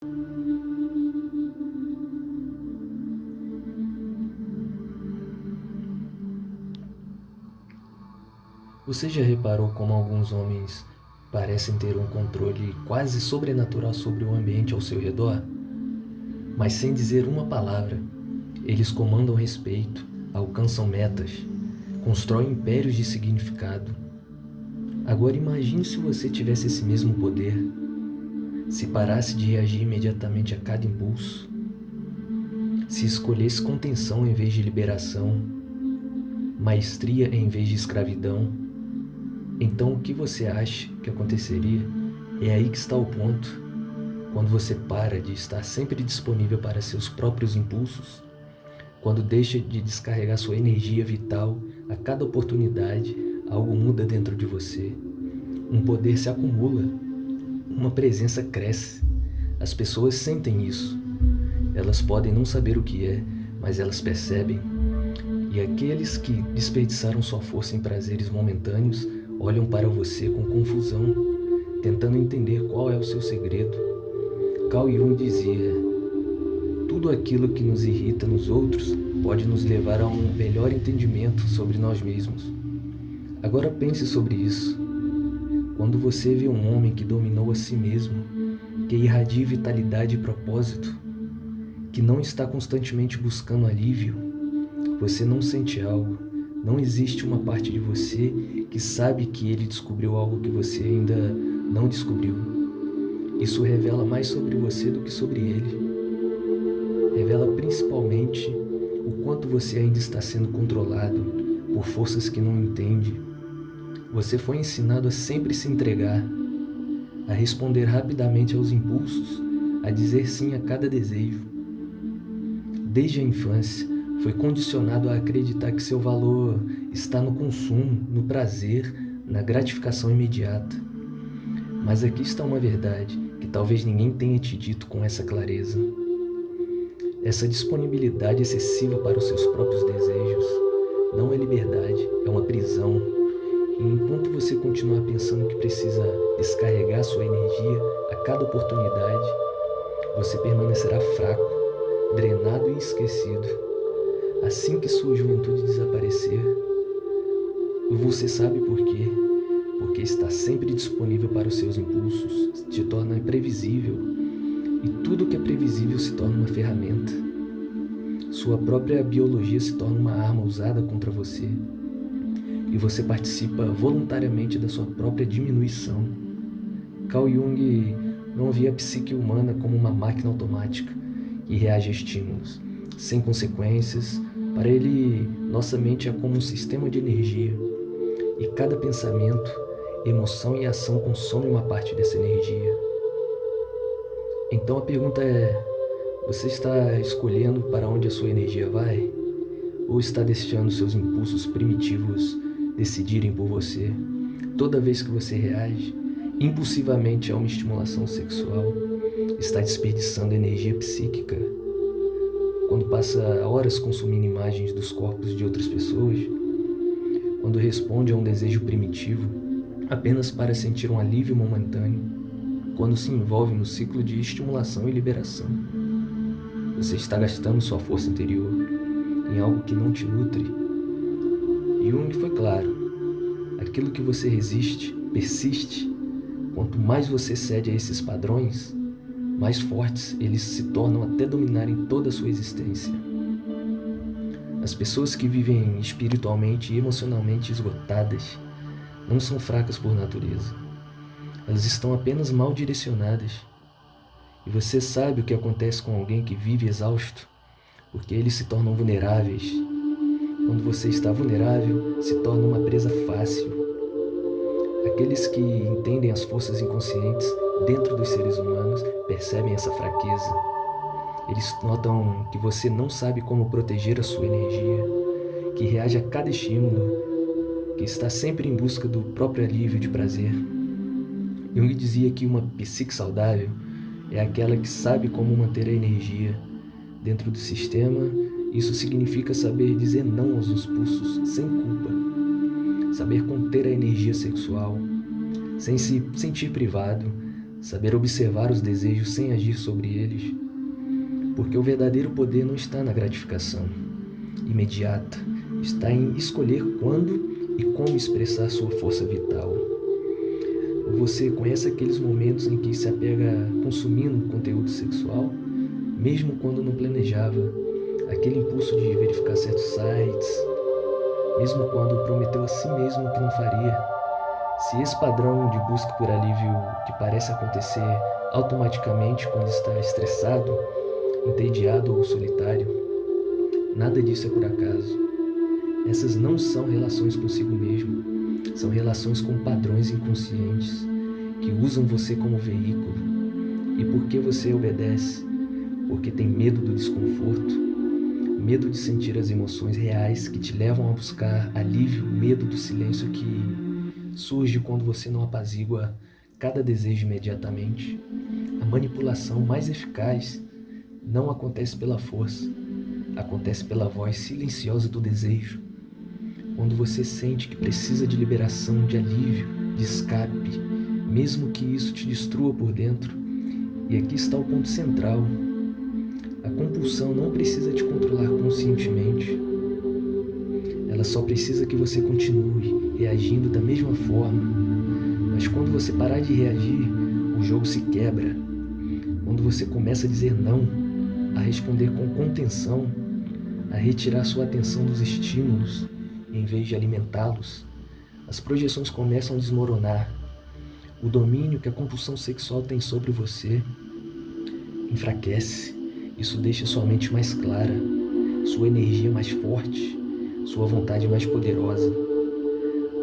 Você já reparou como alguns homens parecem ter um controle quase sobrenatural sobre o ambiente ao seu redor? Mas sem dizer uma palavra, eles comandam respeito, alcançam metas, constroem impérios de significado. Agora imagine se você tivesse esse mesmo poder, se parasse de reagir imediatamente a cada impulso, se escolhesse contenção em vez de liberação, maestria em vez de escravidão. Então o que você acha que aconteceria? É aí que está o ponto. Quando você para de estar sempre disponível para seus próprios impulsos, quando deixa de descarregar sua energia vital a cada oportunidade, algo muda dentro de você. Um poder se acumula, uma presença cresce. As pessoas sentem isso. Elas podem não saber o que é, mas elas percebem. E aqueles que desperdiçaram sua força em prazeres momentâneos olham para você com confusão, tentando entender qual é o seu segredo. Carl Jung dizia: tudo aquilo que nos irrita nos outros pode nos levar a um melhor entendimento sobre nós mesmos. Agora pense sobre isso. Quando você vê um homem que dominou a si mesmo, que irradia vitalidade e propósito, que não está constantemente buscando alívio, você não sente algo. Não existe uma parte de você que sabe que ele descobriu algo que você ainda não descobriu. Isso revela mais sobre você do que sobre ele. Revela principalmente o quanto você ainda está sendo controlado por forças que não entende. Você foi ensinado a sempre se entregar, a responder rapidamente aos impulsos, a dizer sim a cada desejo. Desde a infância, foi condicionado a acreditar que seu valor está no consumo, no prazer, na gratificação imediata. Mas aqui está uma verdade que talvez ninguém tenha te dito com essa clareza. Essa disponibilidade excessiva para os seus próprios desejos não é liberdade, é uma prisão. E enquanto você continuar pensando que precisa descarregar sua energia a cada oportunidade, você permanecerá fraco, drenado e esquecido. Assim que sua juventude desaparecer, você sabe por quê? Porque está sempre disponível para os seus impulsos, te torna imprevisível, e tudo que é previsível se torna uma ferramenta. Sua própria biologia se torna uma arma usada contra você, e você participa voluntariamente da sua própria diminuição. Carl Jung não via a psique humana como uma máquina automática que reage a estímulos, sem consequências. Para ele, nossa mente é como um sistema de energia, e cada pensamento, emoção e ação consomem uma parte dessa energia. Então a pergunta é: você está escolhendo para onde a sua energia vai? Ou está deixando seus impulsos primitivos decidirem por você? Toda vez que você reage impulsivamente a uma estimulação sexual, está desperdiçando energia psíquica. Quando passa horas consumindo imagens dos corpos de outras pessoas, quando responde a um desejo primitivo apenas para sentir um alívio momentâneo, quando se envolve no ciclo de estimulação e liberação, você está gastando sua força interior em algo que não te nutre. Jung foi claro: aquilo que você resiste, persiste. Quanto mais você cede a esses padrões, mais fortes eles se tornam até dominarem toda a sua existência. As pessoas que vivem espiritualmente e emocionalmente esgotadas não são fracas por natureza. Elas estão apenas mal direcionadas. E você sabe o que acontece com alguém que vive exausto? Porque eles se tornam vulneráveis. Quando você está vulnerável, se torna uma presa fácil. Aqueles que entendem as forças inconscientes dentro dos seres humanos percebem essa fraqueza. Eles notam que você não sabe como proteger a sua energia, que reage a cada estímulo, que está sempre em busca do próprio alívio de prazer. Jung dizia que uma psique saudável é aquela que sabe como manter a energia dentro do sistema. Isso significa saber dizer não aos impulsos sem culpa, saber conter a energia sexual, sem se sentir privado, saber observar os desejos sem agir sobre eles, porque o verdadeiro poder não está na gratificação imediata, está em escolher quando e como expressar sua força vital. Você conhece aqueles momentos em que se apega consumindo conteúdo sexual, mesmo quando não planejava, aquele impulso de verificar certos sites, mesmo quando prometeu a si mesmo que não faria. Se esse padrão de busca por alívio que parece acontecer automaticamente quando está estressado, entediado ou solitário, nada disso é por acaso. Essas não são relações consigo mesmo, são relações com padrões inconscientes que usam você como veículo. E por que você obedece? Porque tem medo do desconforto, medo de sentir as emoções reais que te levam a buscar alívio, medo do silêncio que surge quando você não apazigua cada desejo imediatamente. A manipulação mais eficaz não acontece pela força, acontece pela voz silenciosa do desejo. Quando você sente que precisa de liberação, de alívio, de escape, mesmo que isso te destrua por dentro. E aqui está o ponto central. A compulsão não precisa te controlar conscientemente. Ela só precisa que você continue reagindo da mesma forma. Mas quando você parar de reagir, o jogo se quebra. Quando você começa a dizer não, a responder com contenção, a retirar sua atenção dos estímulos, em vez de alimentá-los, as projeções começam a desmoronar. O domínio que a compulsão sexual tem sobre você enfraquece. Isso deixa sua mente mais clara, sua energia mais forte, sua vontade mais poderosa.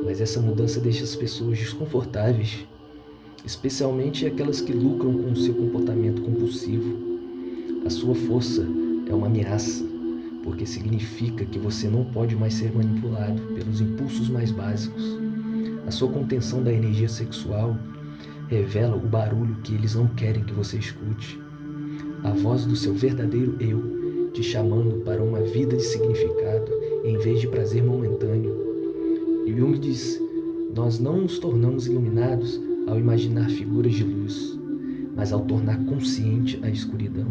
Mas essa mudança deixa as pessoas desconfortáveis, especialmente aquelas que lucram com o seu comportamento compulsivo. A sua força é uma ameaça, porque significa que você não pode mais ser manipulado pelos impulsos mais básicos. A sua contenção da energia sexual revela o barulho que eles não querem que você escute. A voz do seu verdadeiro eu te chamando para uma vida de significado em vez de prazer momentâneo. Jung diz: nós não nos tornamos iluminados ao imaginar figuras de luz, mas ao tornar consciente a escuridão.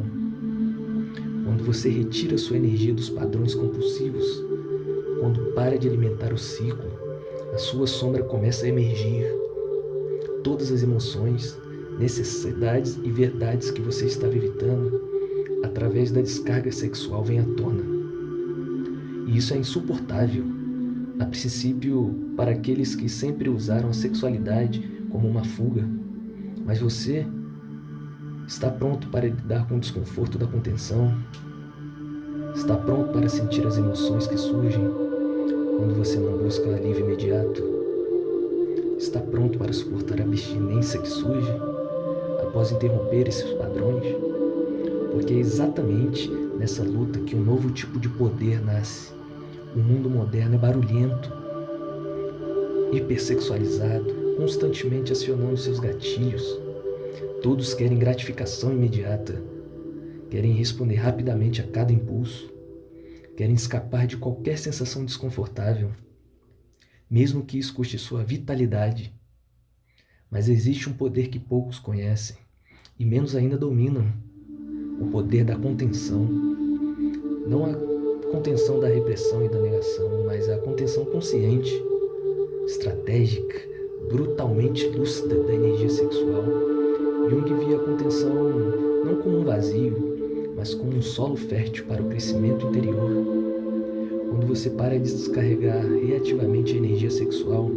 Quando você retira sua energia dos padrões compulsivos, quando para de alimentar o ciclo, a sua sombra começa a emergir. Todas as emoções, necessidades e verdades que você estava evitando, através da descarga sexual, vêm à tona. E isso é insuportável, a princípio, para aqueles que sempre usaram a sexualidade como uma fuga. Mas você está pronto para lidar com o desconforto da contenção? Está pronto para sentir as emoções que surgem quando você não busca alívio imediato? Está pronto para suportar a abstinência que surge após interromper esses padrões? Porque é exatamente nessa luta que um novo tipo de poder nasce. O mundo moderno é barulhento, hipersexualizado, constantemente acionando seus gatilhos. Todos querem gratificação imediata, querem responder rapidamente a cada impulso, querem escapar de qualquer sensação desconfortável, mesmo que isso custe sua vitalidade. Mas existe um poder que poucos conhecem, e menos ainda dominam: o poder da contenção. Não a contenção da repressão e da negação, mas a contenção consciente, estratégica, brutalmente lúcida da energia sexual. Jung via a contenção não como um vazio, mas como um solo fértil para o crescimento interior. Quando você para de descarregar reativamente a energia sexual,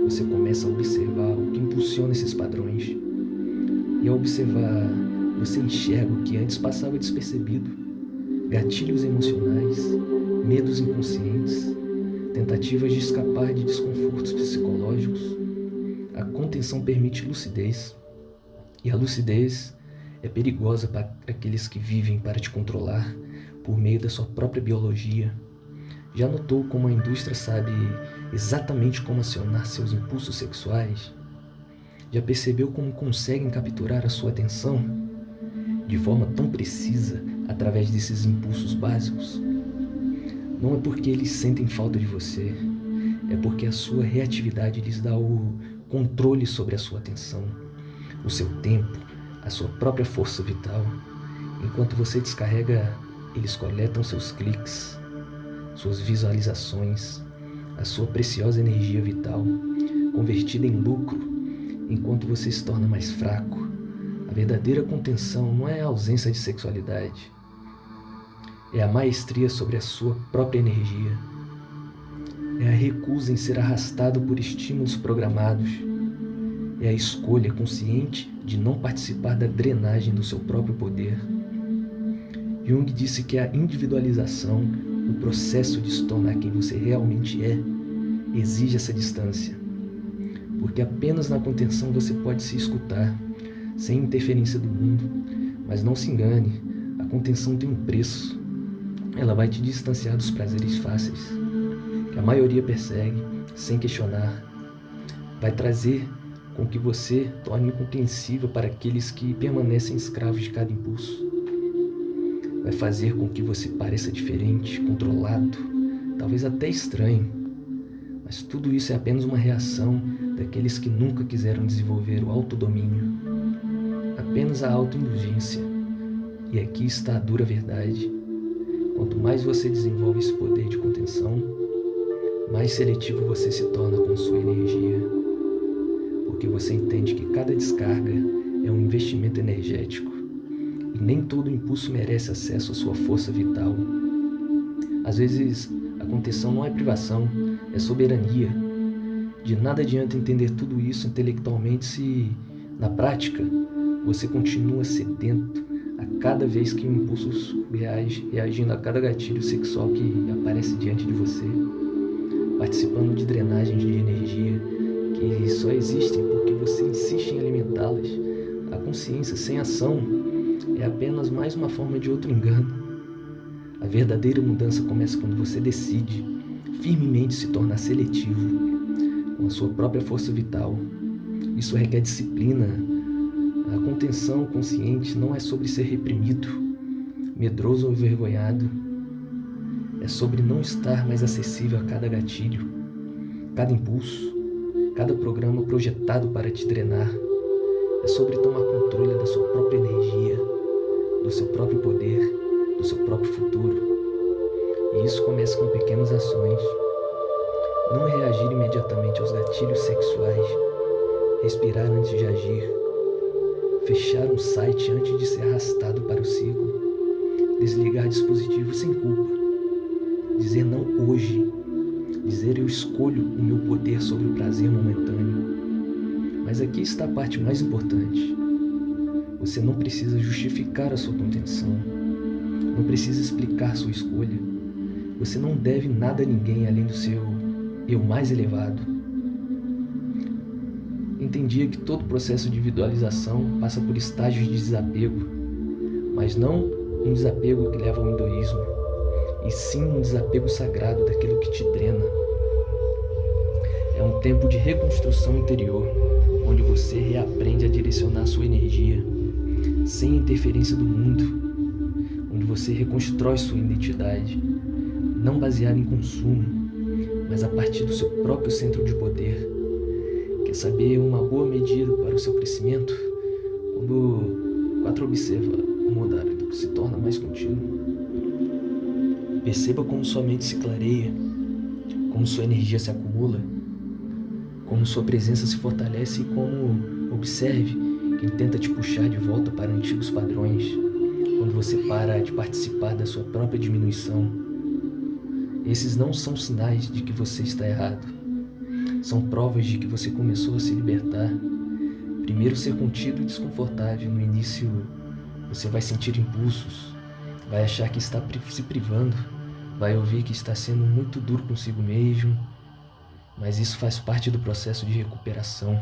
você começa a observar o que impulsiona esses padrões. E ao observar, você enxerga o que antes passava despercebido: gatilhos emocionais, medos inconscientes, tentativas de escapar de desconfortos psicológicos. A contenção permite lucidez, e a lucidez é perigosa para aqueles que vivem para te controlar por meio da sua própria biologia. Já notou como a indústria sabe exatamente como acionar seus impulsos sexuais? Já percebeu como conseguem capturar a sua atenção de forma tão precisa através desses impulsos básicos? Não é porque eles sentem falta de você, é porque a sua reatividade lhes dá o controle sobre a sua atenção. o seu tempo, a sua própria força vital. Enquanto você descarrega, eles coletam seus cliques, suas visualizações, a sua preciosa energia vital, convertida em lucro, enquanto você se torna mais fraco. A verdadeira contenção não é a ausência de sexualidade, é a maestria sobre a sua própria energia. É a recusa em ser arrastado por estímulos programados. É a escolha consciente de não participar da drenagem do seu próprio poder. Jung disse que a individualização, o processo de se tornar quem você realmente é, exige essa distância. Porque apenas na contenção você pode se escutar, sem interferência do mundo. Mas não se engane, a contenção tem um preço. Ela vai te distanciar dos prazeres fáceis, que a maioria persegue, sem questionar. Vai trazer com que você torne incompreensível para aqueles que permanecem escravos de cada impulso. Vai fazer com que você pareça diferente, controlado, talvez até estranho. Mas tudo isso é apenas uma reação daqueles que nunca quiseram desenvolver o autodomínio. Apenas a autoindulgência. E aqui está a dura verdade. Quanto mais você desenvolve esse poder de contenção, mais seletivo você se torna com sua energia. Porque você entende que cada descarga é um investimento energético. E nem todo impulso merece acesso à sua força vital. Às vezes, a contenção não é privação, é soberania. De nada adianta entender tudo isso intelectualmente se, na prática, você continua sedento a cada vez que um impulso reage, reagindo a cada gatilho sexual que aparece diante de você, participando de drenagens de energia que só existem porque você insiste em alimentá-las. A consciência sem ação é apenas mais uma forma de outro engano. A verdadeira mudança começa quando você decide firmemente se tornar seletivo com a sua própria força vital. Isso requer disciplina. A contenção consciente não é sobre ser reprimido, medroso ou envergonhado. É sobre não estar mais acessível a cada gatilho, cada impulso, cada programa projetado para te drenar. É sobre tomar controle da sua própria energia, do seu próprio poder, do seu próprio futuro. E isso começa com pequenas ações. Não reagir imediatamente aos gatilhos sexuais, respirar antes de agir, fechar um site antes de ser arrastado para o ciclo, desligar dispositivos sem culpa, dizer não hoje, dizer eu escolho o meu poder sobre o prazer momentâneo. Mas aqui está a parte mais importante. Você não precisa justificar a sua contenção, não precisa explicar sua escolha. Você não deve nada a ninguém além do seu eu mais elevado. Entendia que todo processo de individualização passa por estágios de desapego, mas não um desapego que leva ao egoísmo, e sim um desapego sagrado daquilo que te drena. É um tempo de reconstrução interior, onde você reaprende a direcionar sua energia, sem interferência do mundo, onde você reconstrói sua identidade, não baseada em consumo, mas a partir do seu próprio centro de poder. Quer saber uma boa medida para o seu crescimento? Quando 4 observa o modo que se torna mais contínuo. Perceba como sua mente se clareia, como sua energia se acumula, como sua presença se fortalece e como observe quem tenta te puxar de volta para antigos padrões, quando você para de participar da sua própria diminuição. Esses não são sinais de que você está errado. São provas de que você começou a se libertar. Primeiro ser contido e desconfortável. No início você vai sentir impulsos, vai achar que está se privando, vai ouvir que está sendo muito duro consigo mesmo, mas isso faz parte do processo de recuperação.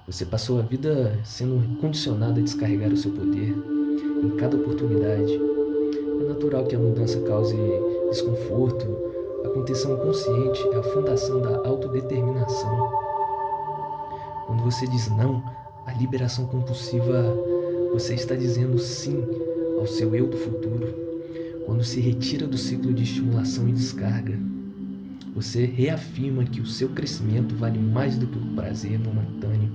Você passou a vida sendo condicionado a descarregar o seu poder em cada oportunidade. É natural que a mudança cause desconforto. A contenção consciente é a fundação da autodeterminação. Quando você diz não à liberação compulsiva, você está dizendo sim ao seu eu do futuro. Quando se retira do ciclo de estimulação e descarga, você reafirma que o seu crescimento vale mais do que o prazer momentâneo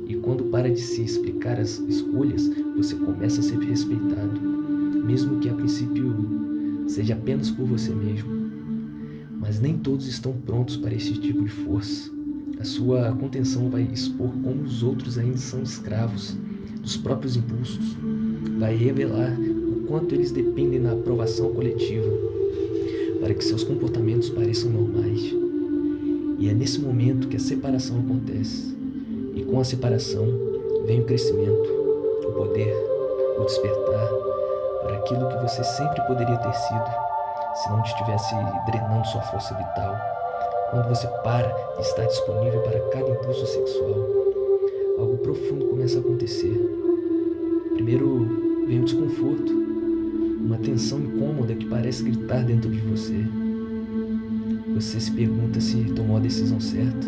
E quando para de se explicar as escolhas, você começa a ser respeitado, mesmo que a princípio seja apenas por você mesmo. Mas nem todos estão prontos para esse tipo de força. A sua contenção vai expor como os outros ainda são escravos dos próprios impulsos. Vai revelar o quanto eles dependem da aprovação coletiva para que seus comportamentos pareçam normais. E é nesse momento que a separação acontece. E com a separação vem o crescimento, o poder, o despertar para aquilo que você sempre poderia ter sido se não estivesse drenando sua força vital. Quando você para de estar disponível para cada impulso sexual, algo profundo começa a acontecer. Primeiro vem o desconforto, uma tensão incômoda que parece gritar dentro de você. Você se pergunta se tomou a decisão certa,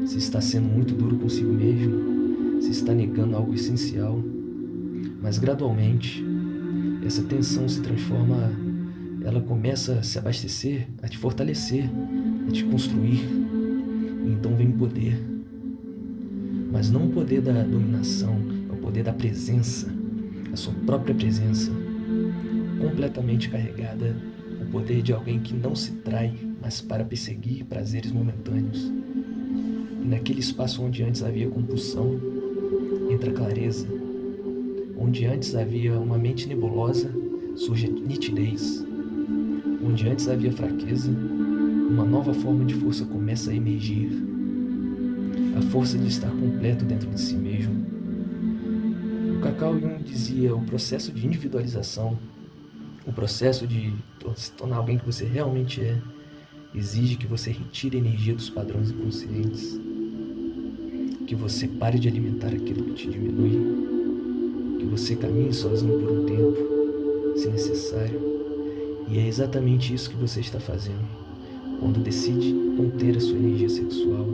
se está sendo muito duro consigo mesmo, se está negando algo essencial. Mas gradualmente, essa tensão se transforma, ela começa a se abastecer, a te fortalecer, a te construir. E então vem o poder. Mas não o poder da dominação, é o poder da presença, a sua própria presença, completamente carregada, o poder de alguém que não se trai, mas para perseguir prazeres momentâneos. E naquele espaço onde antes havia compulsão, entra a clareza. Onde antes havia uma mente nebulosa, surge a nitidez. Onde antes havia fraqueza, uma nova forma de força começa a emergir. A força de estar completo dentro de si mesmo. O Carl Jung dizia: o processo de individualização, o processo de se tornar alguém que você realmente é, exige que você retire a energia dos padrões inconscientes, que você pare de alimentar aquilo que te diminui, que você caminhe sozinho por um tempo, se necessário. E é exatamente isso que você está fazendo. Quando decide conter a sua energia sexual,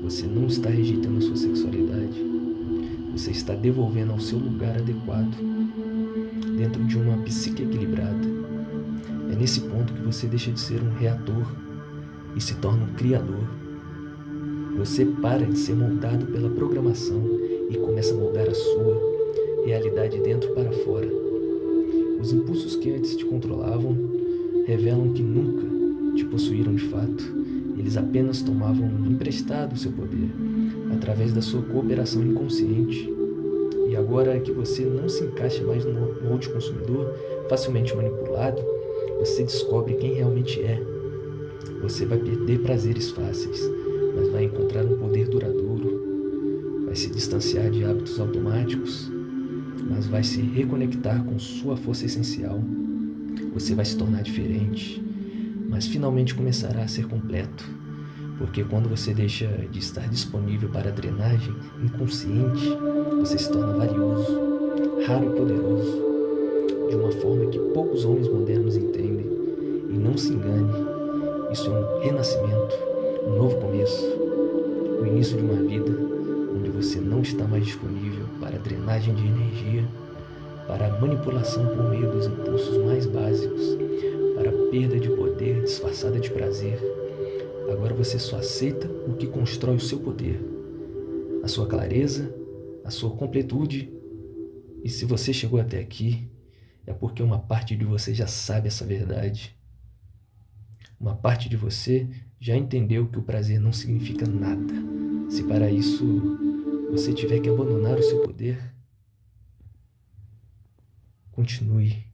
você não está rejeitando a sua sexualidade. Você está devolvendo ao seu lugar adequado, dentro de uma psique equilibrada. É nesse ponto que você deixa de ser um reator e se torna um criador. Você para de ser moldado pela programação e começa a moldar a sua realidade dentro para fora. Os impulsos que antes te controlavam revelam que nunca te possuíram de fato. Eles apenas tomavam emprestado o seu poder, através da sua cooperação inconsciente. E agora que você não se encaixa mais no molde consumidor, facilmente manipulado, você descobre quem realmente é. Você vai perder prazeres fáceis, mas vai encontrar um poder duradouro. Vai se distanciar de hábitos automáticos, mas vai se reconectar com sua força essencial. Você vai se tornar diferente, mas finalmente começará a ser completo. Porque quando você deixa de estar disponível para a drenagem inconsciente, você se torna valioso, raro e poderoso, de uma forma que poucos homens modernos entendem. E não se engane, isso é um renascimento, um novo começo, o início de uma vida onde você não está mais disponível para a drenagem de energia, para a manipulação por meio dos impulsos mais básicos, para a perda de poder disfarçada de prazer. Agora você só aceita o que constrói o seu poder, a sua clareza, a sua completude. E se você chegou até aqui, é porque uma parte de você já sabe essa verdade. Uma parte de você já entendeu que o prazer não significa nada. Se para isso você tiver que abandonar o seu poder, continue.